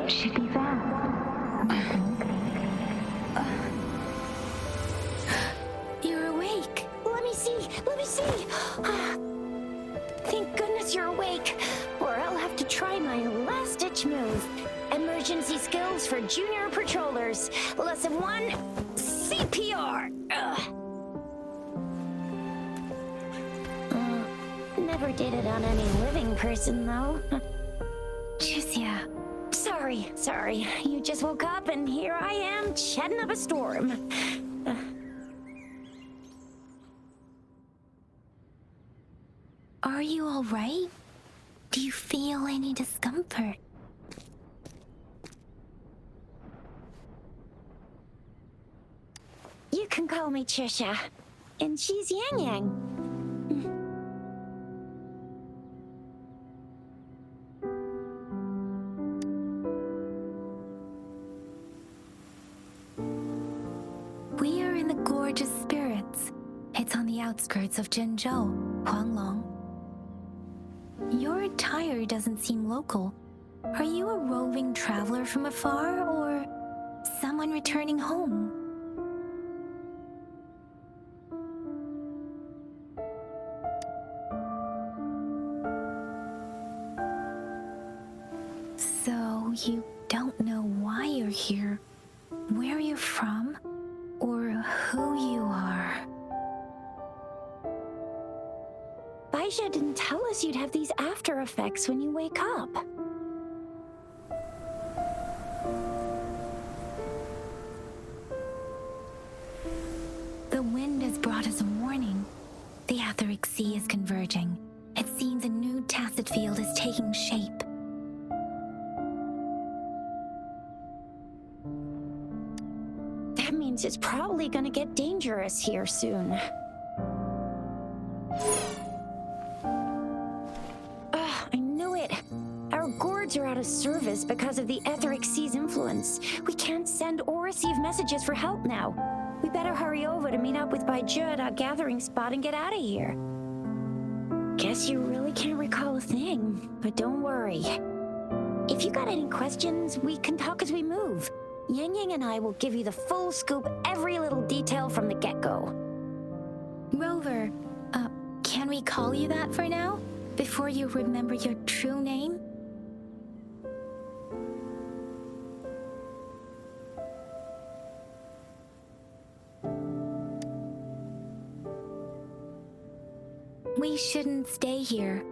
Should be fast. You're awake. Let me see. Thank goodness you're awake, or I'll have to try my last-ditch move. Emergency skills for junior patrollers. Lesson 1, CPR. Never did it on any living person, though. Juicia. Sorry. You just woke up, and here I am, chatting up a storm. Are you all right? Do you feel any discomfort? You can call me Trisha, and she's Yang Yang. We are in the Gorgeous Spirits. It's on the outskirts of Zhenzhou, Huanglong. Your attire doesn't seem local. Are you a roving traveler from afar, or someone returning home? So you don't know why you're here, where you're from, or who you are. Baisha didn't tell us you'd have these after effects when you wake up. The wind has brought us a warning. The etheric sea is converging. It seems a new tacit field is taking shape. That means it's probably gonna get dangerous here soon. I knew it. Our gourds are out of service because of the etheric sea's influence. We can't send or receive messages for help now. We better hurry over to meet up with Baiju at our gathering spot and get out of here. Guess you really can't recall a thing, but don't worry. If you got any questions, we can talk as we move. Yang Yang and I will give you the full scoop, every little detail from the get-go. Rover, can we call you that for now? Before you remember your true name? We shouldn't stay here.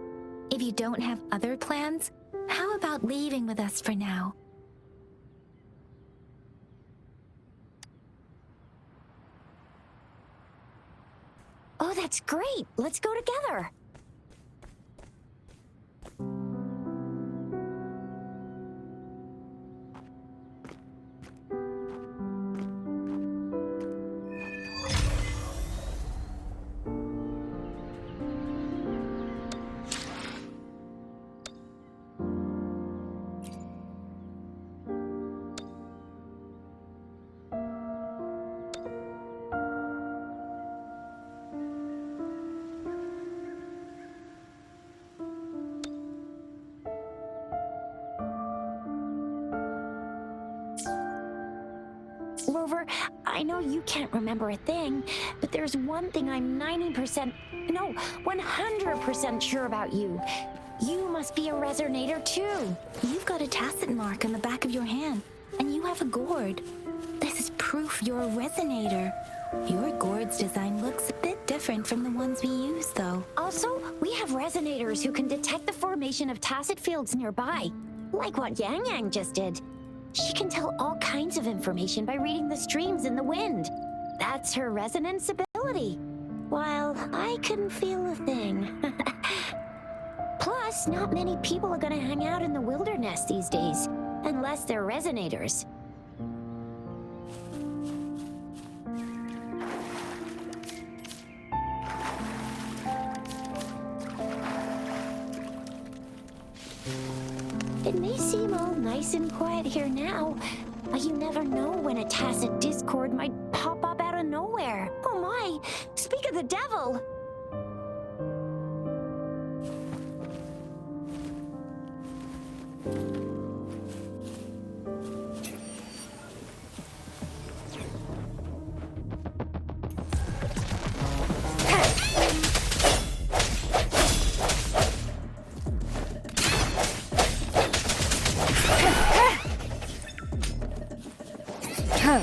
If you don't have other plans, how about leaving with us for now? Oh, that's great! Let's go together! Rover, I know you can't remember a thing, but there's one thing I'm 100% sure about you. You must be a resonator too. You've got a tacit mark on the back of your hand, and you have a gourd. This is proof you're a resonator. Your gourd's design looks a bit different from the ones we use, though. Also, we have resonators who can detect the formation of tacit fields nearby, like what Yang Yang just did. She can tell all kinds of information by reading the streams in the wind. That's her resonance ability. While I couldn't feel a thing. Plus, not many people are gonna hang out in the wilderness these days, unless they're resonators. It may seem all nice and quiet here now, but you never know when a tacit discord might pop up out of nowhere. Oh my! Speak of the devil! Strike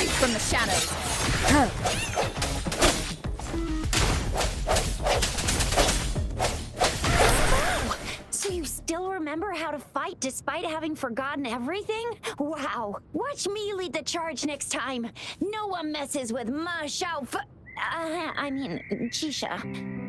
from the shadows. So you still remember how to fight despite having forgotten everything? Wow. Watch me lead the charge next time. No one messes with Ma Xiao Chisha.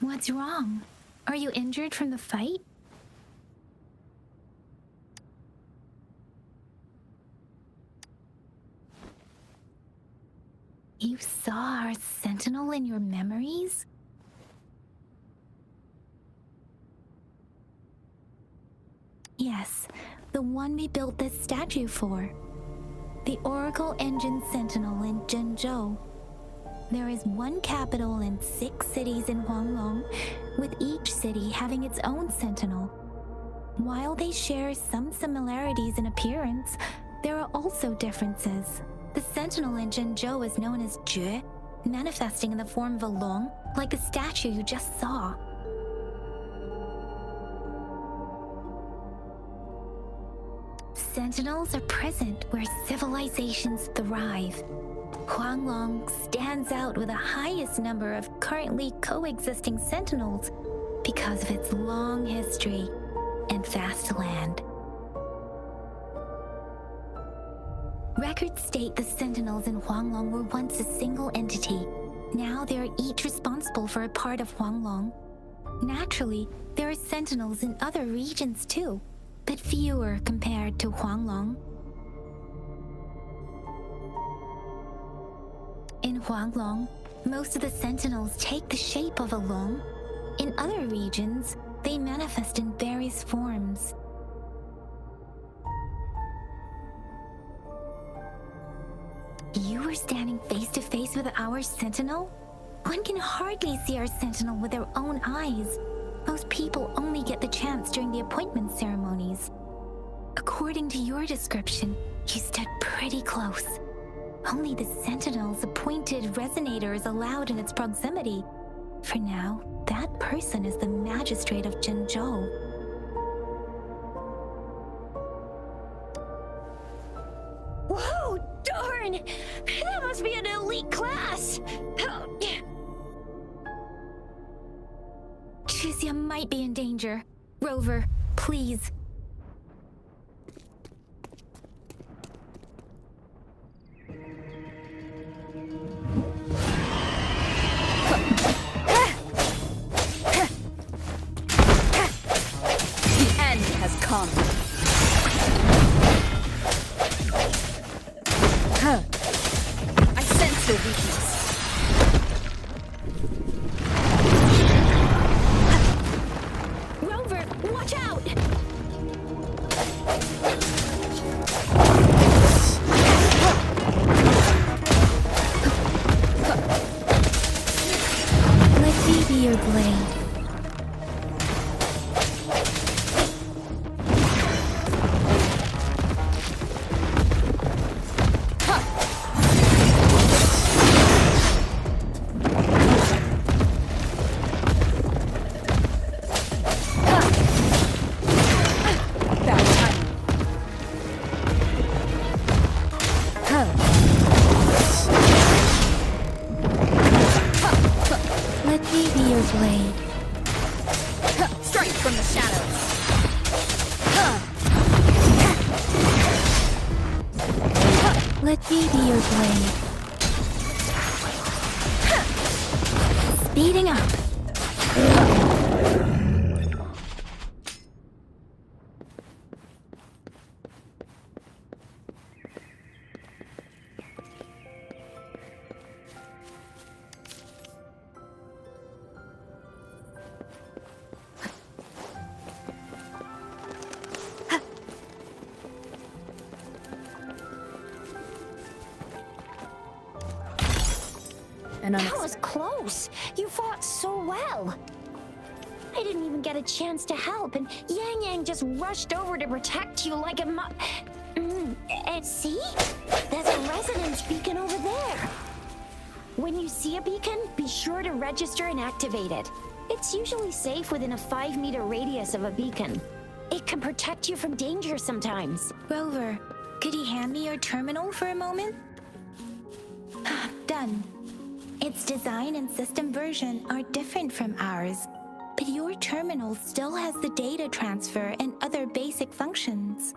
What's wrong? Are you injured from the fight? You saw our sentinel in your memories? Yes, the one we built this statue for. The Oracle Engine Sentinel in Zhenzhou. There is one capital and 6 cities in Huanglong, with each city having its own sentinel. While they share some similarities in appearance, there are also differences. The sentinel in Zhenzhou is known as Jue, manifesting in the form of a long, like the statue you just saw. Sentinels are present where civilizations thrive. Huanglong stands out with the highest number of currently coexisting sentinels because of its long history and vast land. Records state the sentinels in Huanglong were once a single entity. Now they are each responsible for a part of Huanglong. Naturally, there are sentinels in other regions too, but fewer compared to Huanglong. In Huanglong, most of the sentinels take the shape of a long. In other regions, they manifest in various forms. You were standing face to face with our sentinel? One can hardly see our sentinel with their own eyes. Most people only get the chance during the appointment ceremonies. According to your description, you stood pretty close. Only the sentinel's appointed resonator is allowed in its proximity. For now, that person is the magistrate of Zhenzhou. Whoa, darn! That must be an elite class! Chixia might be in danger. Rover, please. The end has come. I sense your weakness. Rover, watch out! Let me be your blade. Let me be your blade. Strike from the shadows. Let me be your blade. Speeding up. and That was close. You fought so well. I didn't even get a chance to help, and Yang Yang just rushed over to protect you like a and see? There's a resonance beacon over there. When you see a beacon, be sure to register and activate it. It's usually safe within a 5-meter radius of a beacon. It can protect you from danger sometimes. Rover, could you hand me your terminal for a moment? Done. Its design and system version are different from ours, but your terminal still has the data transfer and other basic functions.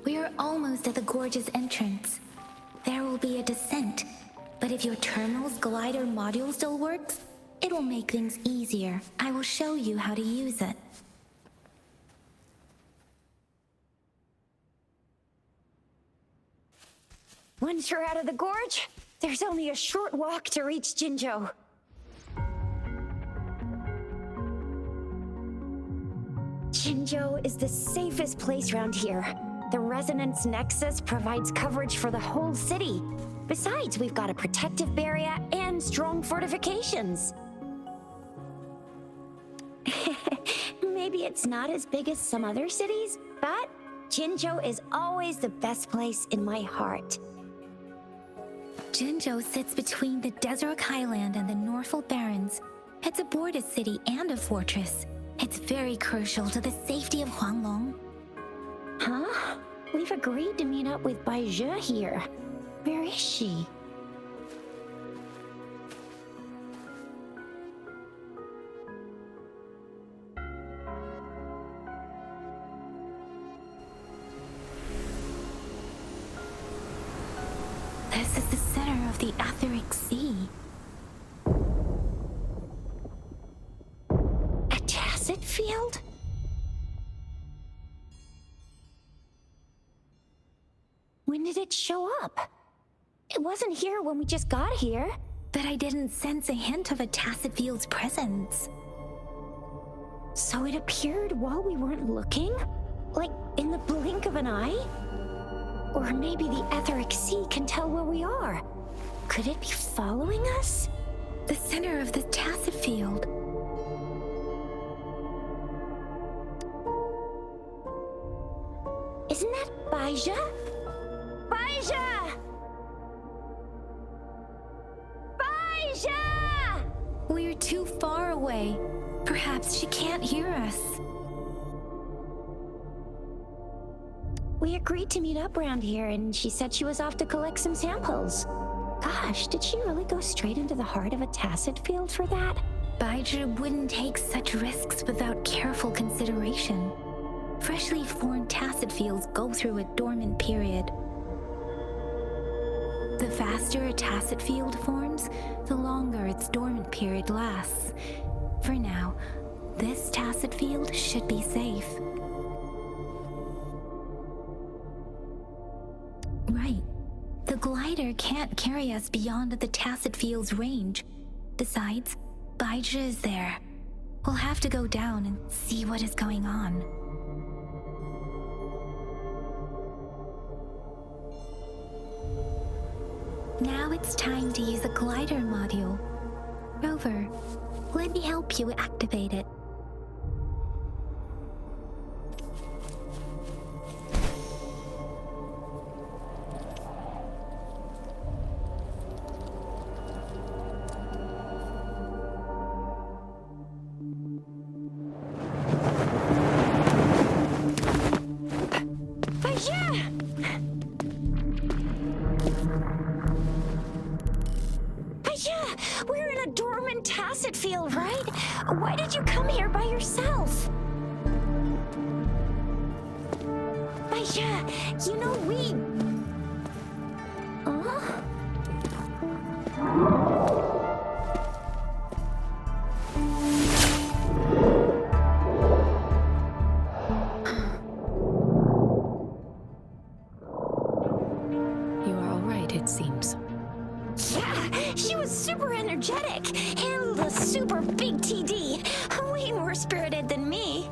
We're almost at the gorge's entrance. There will be a descent, but if your terminal's glider module still works, it'll make things easier. I will show you how to use it. Once you're out of the gorge, there's only a short walk to reach Jinzhou. Jinzhou is the safest place around here. The resonance nexus provides coverage for the whole city. Besides, we've got a protective barrier and strong fortifications. Maybe it's not as big as some other cities, but Jinzhou is always the best place in my heart. Jinzhou sits between the Desert Highland and the Norfolk Barrens. It's a border city and a fortress. It's very crucial to the safety of Huanglong. Huh? We've agreed to meet up with Bai Zhe here. Where is she? This is the center of the Etheric Sea. A tacit field? When did it show up? It wasn't here when we just got here. But I didn't sense a hint of a tacit field's presence. So it appeared while we weren't looking? Like in the blink of an eye? Or maybe the Etheric Sea can tell where we are. Could it be following us? The center of the tacit field. Isn't that Bai Zhe? Bai Zhe! Bai Zhe! We're too far away. Perhaps she can't hear us. We agreed to meet up around here, and she said she was off to collect some samples. Gosh, did she really go straight into the heart of a tacit field for that? Bai Zhe wouldn't take such risks without careful consideration. Freshly formed tacit fields go through a dormant period. The faster a tacit field forms, the longer its dormant period lasts. For now, this tacit field should be safe. Right. The glider can't carry us beyond the tacit field's range. Besides, Bai Zhe is there. We'll have to go down and see what is going on. Now it's time to use a glider module. Rover, let me help you activate it. doesn't feel right. Why did you come here by yourself? Baija, you know we... You are all right, it seems. Yeah, she was super energetic and a super big TD. Way more spirited than me.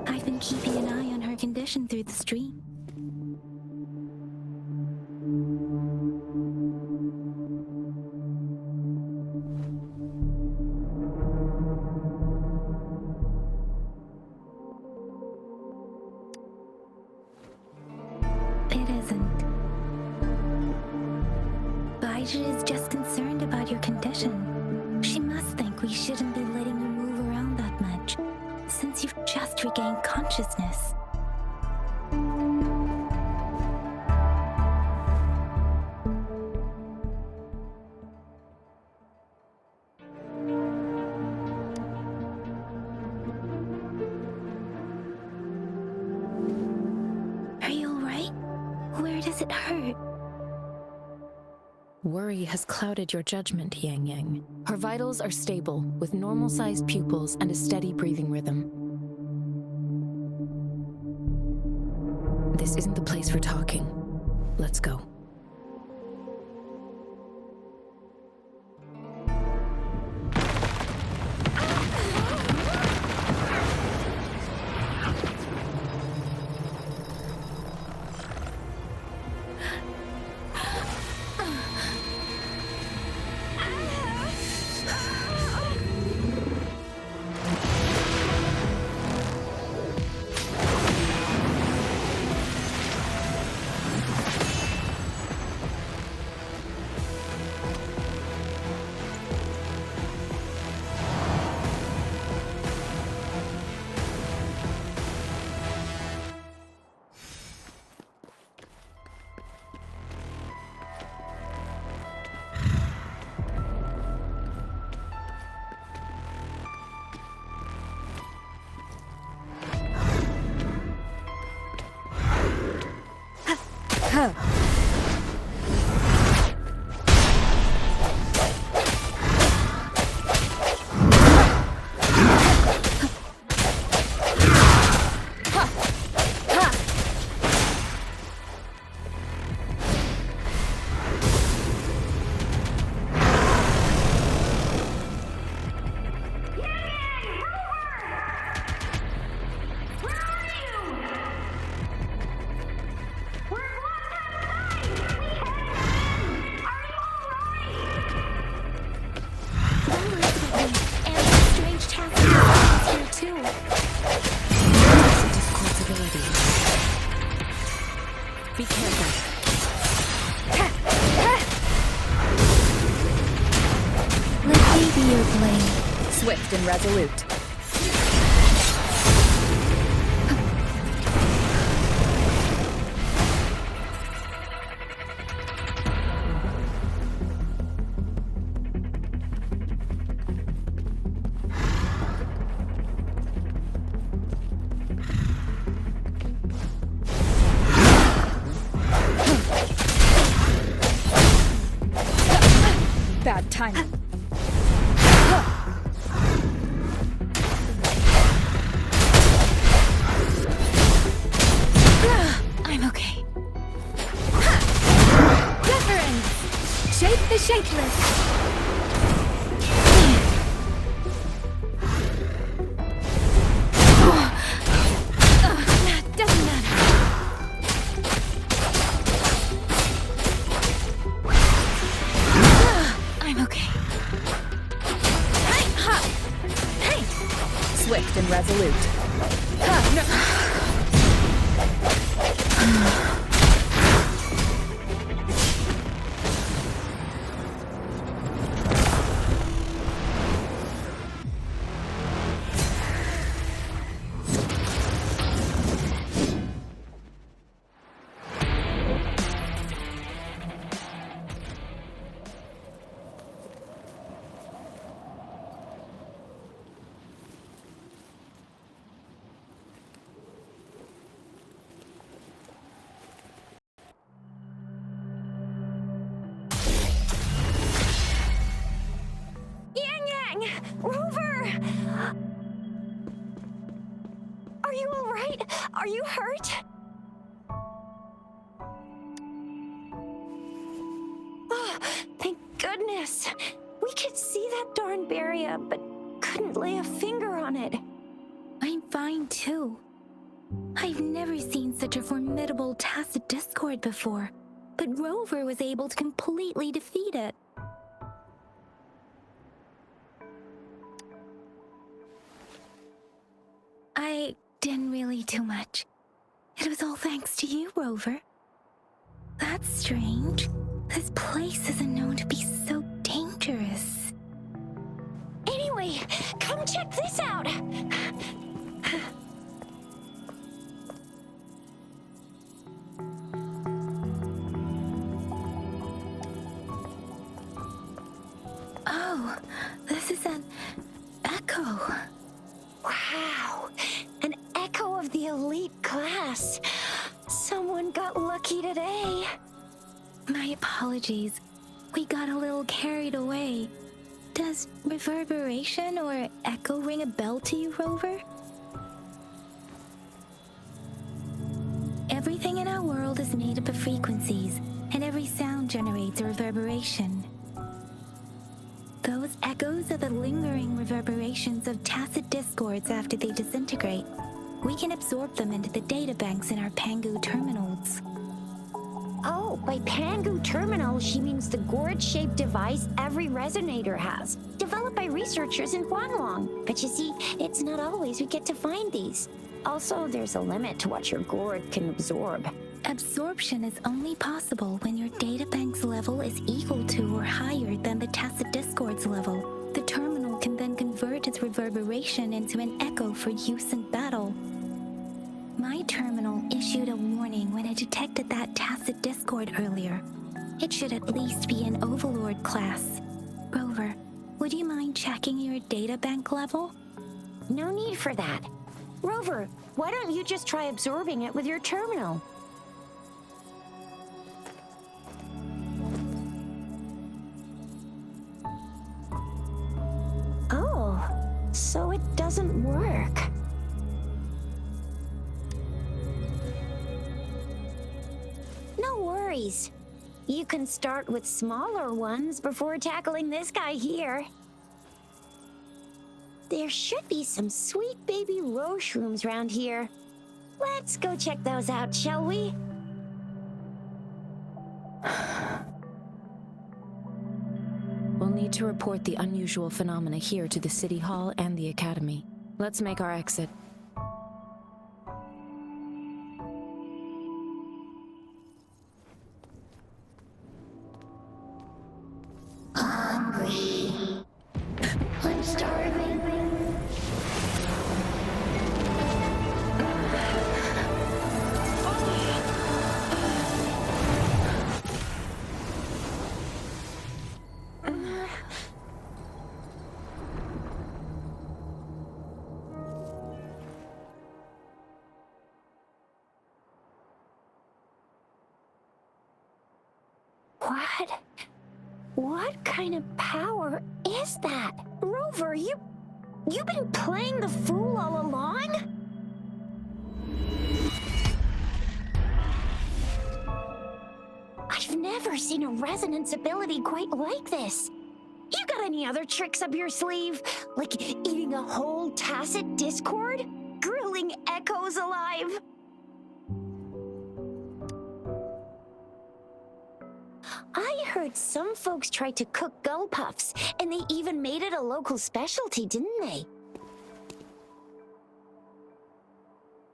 I've been keeping an eye on her condition through the stream. It isn't. Baija is just concerned about your condition. She must think we shouldn't be letting you move around that much, since you've just regained consciousness. Are you alright? Where does it hurt? Worry has clouded your judgment, Yang Yang. Her vitals are stable, with normal-sized pupils and a steady breathing rhythm. This isn't the place for talking. Let's go. Be careful. Let me be your blade. Swift and resolute. Bad timing. I'm okay. Deference! Shape the shapeless! Doesn't matter. I'm okay. Hey! Swift and resolute. No. right? Are you hurt? Oh, thank goodness. We could see that darn barrier, but couldn't lay a finger on it. I'm fine too. I've never seen such a formidable tacit discord before, but Rover was able to completely defeat it. I didn't really do much. It was all thanks to you, Rover. That's strange. This place isn't known to be so dangerous. Anyway, come check this out. Oh, this is an echo. Wow, an echo of the elite class. Someone got lucky today. My apologies. We got a little carried away. Does reverberation or echo ring a bell to you, Rover? Everything in our world is made up of frequencies, and every sound generates a reverberation. Those echoes are the lingering reverberations of tacit discords after they disintegrate. We can absorb them into the databanks in our Pangu terminals. Oh, by Pangu terminal, she means the gourd-shaped device every resonator has, developed by researchers in Huanglong. But you see, it's not always we get to find these. Also, there's a limit to what your gourd can absorb. Absorption is only possible when your databank's level is equal to or higher than the tacit discord's level. The terminal can then convert its reverberation into an echo for use in battle. My terminal issued a warning when it detected that tacit discord earlier. It should at least be an Overlord class. Rover, would you mind checking your databank level? No need for that. Rover, why don't you just try absorbing it with your terminal? Oh, so it doesn't work. No worries. You can start with smaller ones before tackling this guy here. There should be some sweet baby roshrooms around here. Let's go check those out, shall we? We'll need to report the unusual phenomena here to the City Hall and the Academy. Let's make our exit. Hungry. I'm starving. What kind of power is that? Rover, you've been playing the fool all along? I've never seen a resonance ability quite like this. You got any other tricks up your sleeve? Like eating a whole tacit discord? Grilling echoes alive? I heard some folks tried to cook gull puffs, and they even made it a local specialty, didn't they?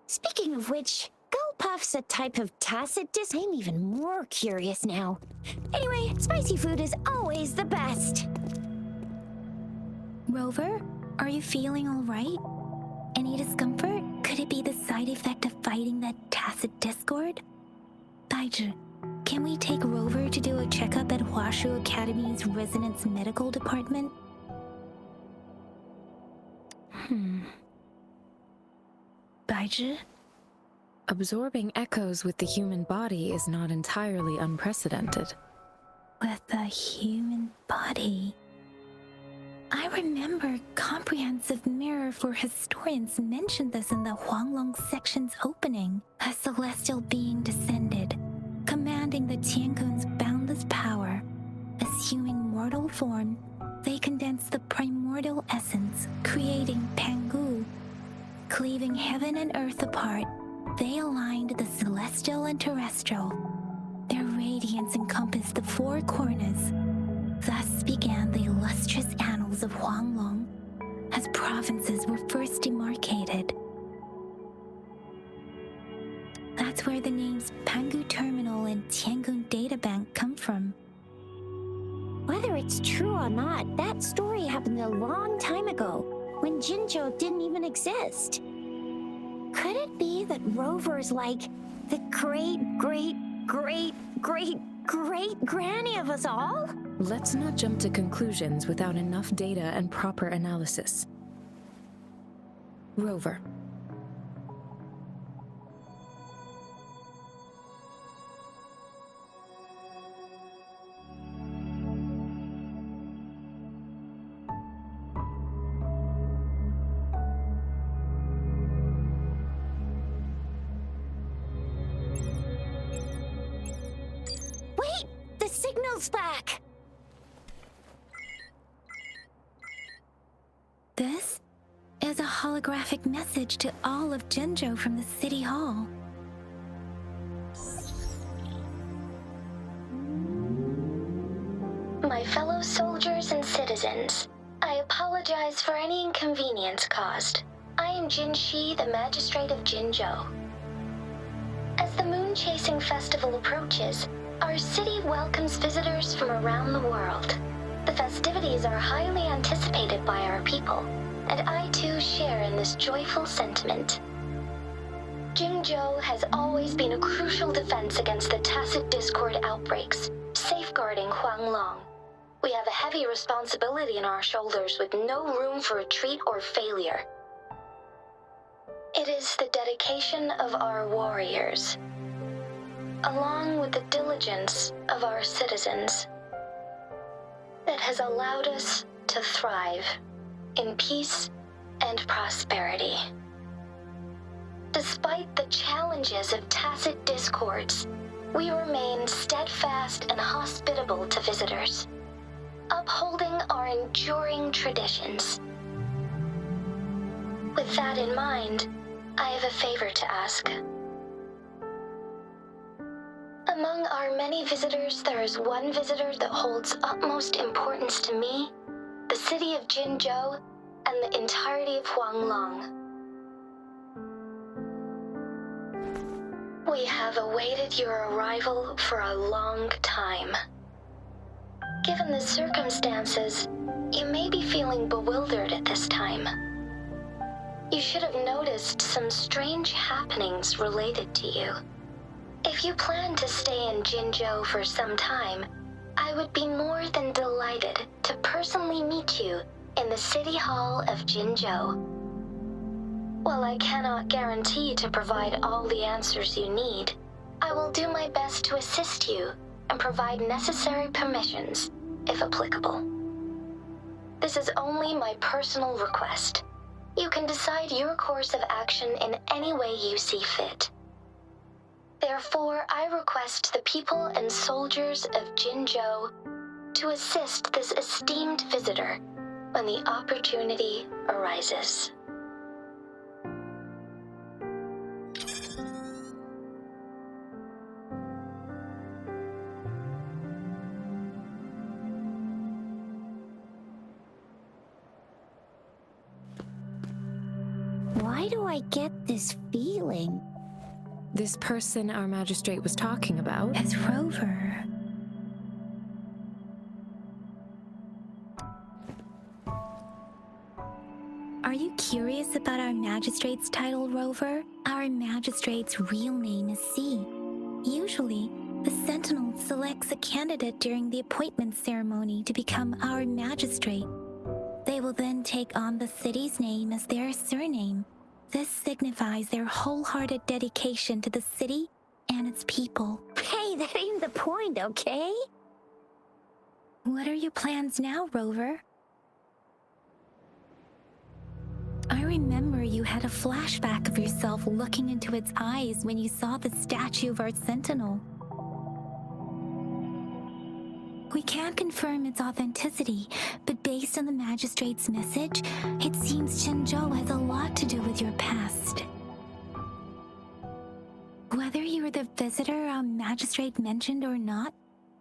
Speaking of which, gull puff's a type of tacit dis. I'm even more curious now. Anyway, spicy food is always the best. Rover, are you feeling all right? Any discomfort? Could it be the side effect of fighting that tacit discord? Baizhi, can we take Rover to do a checkup at Huashu Academy's Resonance Medical Department? Baizhi? Absorbing echoes with the human body is not entirely unprecedented. With the human body. I remember comprehensive mirror for historians mentioned this in the Huanglong section's opening. A celestial being descended, commanding the Tiankun's boundless power. Assuming mortal form, they condensed the primordial essence, creating Pangu. Cleaving heaven and earth apart, they aligned the celestial and terrestrial. Their radiance encompassed the four corners. Thus began the illustrious annals of Huanglong, as provinces were first demarcated. That's where the names Pangu Terminal and Tiangun Databank come from. Whether it's true or not, that story happened a long time ago, when Jinzhou didn't even exist. Could it be that Rover's like the great-great-great-great-great-granny of us all? Let's not jump to conclusions without enough data and proper analysis. Rover. Wait! The signal's back! This is a holographic message to all of Jinzhou from the City Hall. My fellow soldiers and citizens, I apologize for any inconvenience caused. I am Jin Shi, the Magistrate of Jinzhou. As the moon-chasing festival approaches, our city welcomes visitors from around the world. The festivities are highly anticipated by our people, and I too share in this joyful sentiment. Jinzhou has always been a crucial defense against the tacit discord outbreaks, safeguarding Huanglong. We have a heavy responsibility on our shoulders with no room for retreat or failure. It is the dedication of our warriors, along with the diligence of our citizens, that has allowed us to thrive in peace and prosperity. Despite the challenges of tacit discords, we remain steadfast and hospitable to visitors, upholding our enduring traditions. With that in mind, I have a favor to ask. Among our many visitors, there is one visitor that holds utmost importance to me, the city of Jinzhou, and the entirety of Huanglong. We have awaited your arrival for a long time. Given the circumstances, you may be feeling bewildered at this time. You should have noticed some strange happenings related to you. If you plan to stay in Jinzhou for some time, I would be more than delighted to personally meet you in the City Hall of Jinzhou. While I cannot guarantee to provide all the answers you need, I will do my best to assist you and provide necessary permissions, if applicable. This is only my personal request. You can decide your course of action in any way you see fit. Therefore, I request the people and soldiers of Jinzhou to assist this esteemed visitor when the opportunity arises. Why do I get this feeling? This person our magistrate was talking about. As Rover. Are you curious about our magistrate's title, Rover? Our magistrate's real name is C. Usually, the Sentinel selects a candidate during the appointment ceremony to become our magistrate. They will then take on the city's name as their surname. This signifies their wholehearted dedication to the city and its people. Hey, that ain't the point, okay? What are your plans now, Rover? I remember you had a flashback of yourself looking into its eyes when you saw the statue of our sentinel. We can't confirm its authenticity, but based on the magistrate's message, it seems Chenzhou has a lot to do with your past. Whether you were the visitor our magistrate mentioned or not,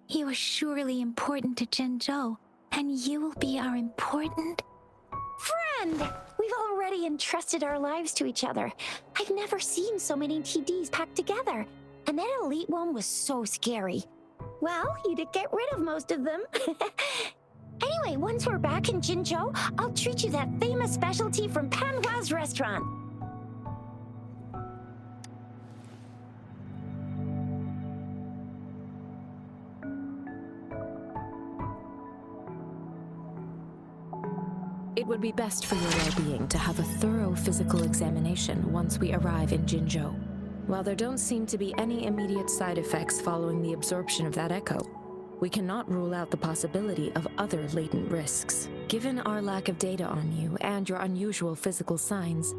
you are surely important to Chenzhou, and you will be our important Friend! We've already entrusted our lives to each other. I've never seen so many TDs packed together. And that elite one was so scary. Well, you did get rid of most of them. Anyway, once we're back in Jinzhou, I'll treat you that famous specialty from Panhua's restaurant. It would be best for your well-being to have a thorough physical examination once we arrive in Jinzhou. While there don't seem to be any immediate side effects following the absorption of that echo, we cannot rule out the possibility of other latent risks. Given our lack of data on you and your unusual physical signs,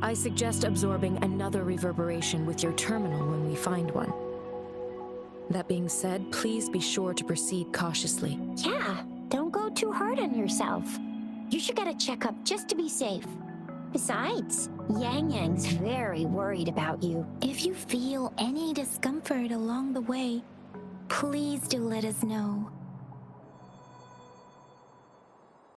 I suggest absorbing another reverberation with your terminal when we find one. That being said, please be sure to proceed cautiously. Yeah, don't go too hard on yourself. You should get a checkup just to be safe. Besides, Yang Yang's very worried about you. If you feel any discomfort along the way, please do let us know.